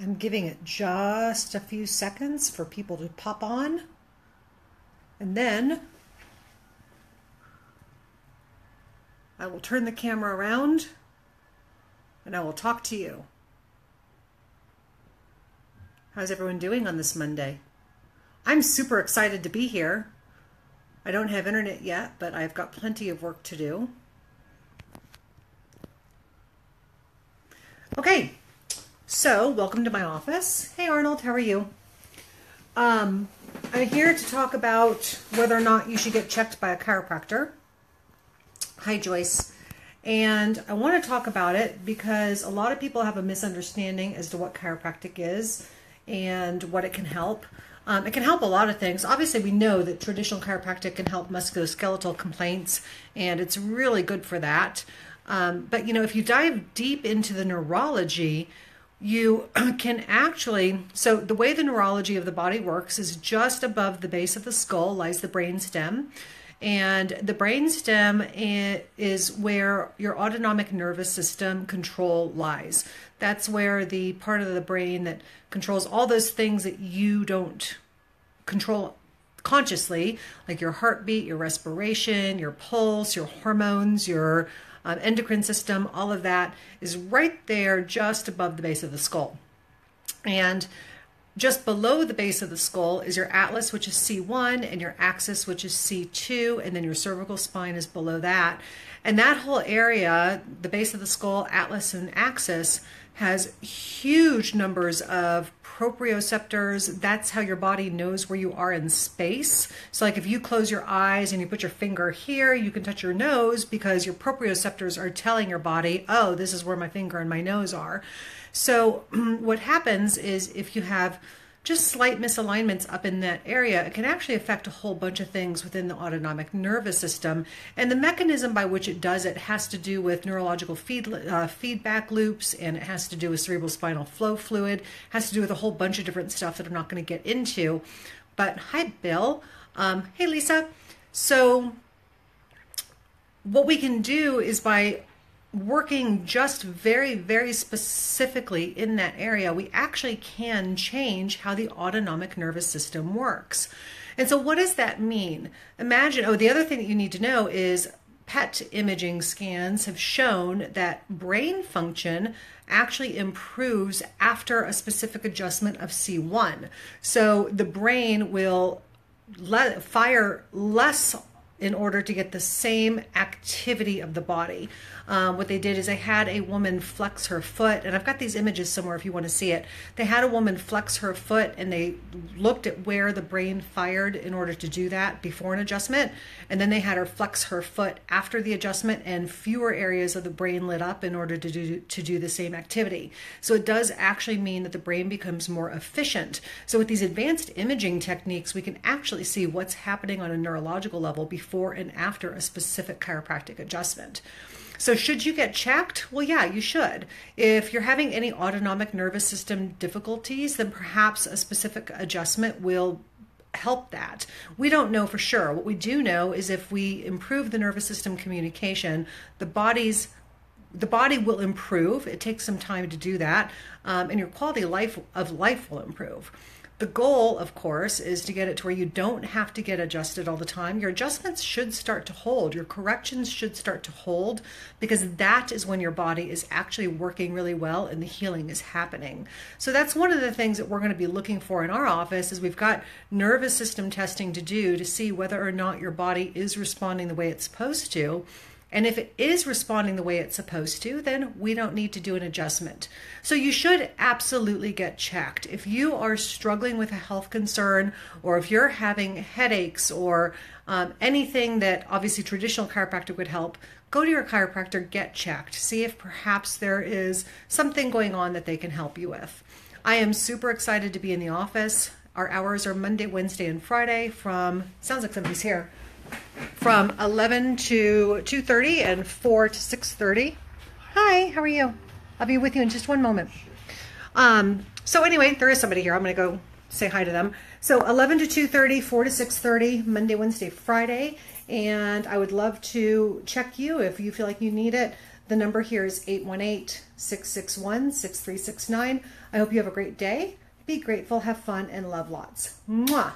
I'm giving it just a few seconds for people to pop on, and then I will turn the camera around and I will talk to you. How's everyone doing on this Monday? I'm super excited to be here. I don't have internet yet, but I've got plenty of work to do. Okay, so welcome to my office. Hey Arnold, how are you? I'm here to talk about whether or not you should get checked by a chiropractor. Hi Joyce. And I want to talk about it because a lot of people have a misunderstanding as to what chiropractic is and what it can help. It can help a lot of things. Obviously, we know that traditional chiropractic can help musculoskeletal complaints, and it's really good for that. But, you know, if you dive deep into the neurology, you can actually, so the way the neurology of the body works is just above the base of the skull lies the brain stem. And the brain stem is where your autonomic nervous system control lies. That's where the part of the brain that controls all those things that you don't control consciously, like your heartbeat, your respiration, your pulse, your hormones, your endocrine system, all of that is right there just above the base of the skull. And just below the base of the skull is your atlas, which is C1, and your axis, which is C2, and then your cervical spine is below that. And that whole area, the base of the skull, atlas, and axis, has huge numbers of proprioceptors. That's how your body knows where you are in space. So like if you close your eyes and you put your finger here, you can touch your nose because your proprioceptors are telling your body, oh, this is where my finger and my nose are. So what happens is if you have just slight misalignments up in that area, it can actually affect a whole bunch of things within the autonomic nervous system. And the mechanism by which it does it has to do with neurological feedback loops, and it has to do with cerebral spinal flow fluid, has to do with a whole bunch of different stuff that I'm not going to get into. But hi, Bill. Hey, Lisa. So what we can do is by working just very, very specifically in that area, we actually can change how the autonomic nervous system works. And so what does that mean? Imagine, the other thing that you need to know is PET imaging scans have shown that brain function actually improves after a specific adjustment of C1. So the brain will fire less in order to get the same activity of the body. What they did is they had a woman flex her foot, and I've got these images somewhere if you want to see it. They had a woman flex her foot, and they looked at where the brain fired in order to do that before an adjustment, and then they had her flex her foot after the adjustment, and fewer areas of the brain lit up in order to do the same activity. So it does actually mean that the brain becomes more efficient. So with these advanced imaging techniques, we can actually see what's happening on a neurological level before and after a specific chiropractic adjustment. So should you get checked? Well, yeah, you should. If you're having any autonomic nervous system difficulties, then perhaps a specific adjustment will help that. We don't know for sure. What we do know is if we improve the nervous system communication, the body will improve. It takes some time to do that, and your quality of life will improve. The goal, of course, is to get it to where you don't have to get adjusted all the time. Your adjustments should start to hold. Your corrections should start to hold, because that is when your body is actually working really well and the healing is happening. So that's one of the things that we're going to be looking for in our office is we've got nervous system testing to do to see whether or not your body is responding the way it's supposed to. And if it is responding the way it's supposed to, then we don't need to do an adjustment. So you should absolutely get checked. If you are struggling with a health concern, or if you're having headaches or anything that obviously traditional chiropractic would help, go to your chiropractor, get checked. See if perhaps there is something going on that they can help you with. I am super excited to be in the office. Our hours are Monday, Wednesday, and Friday from, sounds like somebody's here, from 11 to 2:30 and 4 to 6:30. Hi, how are you? I'll be with you in just one moment. So anyway, there is somebody here. I'm going to go say hi to them. So 11 to 2:30, 4 to 6:30, Monday, Wednesday, Friday. And I would love to check you if you feel like you need it. The number here is 818-661-6369. I hope you have a great day. Be grateful, have fun, and love lots. Mwah!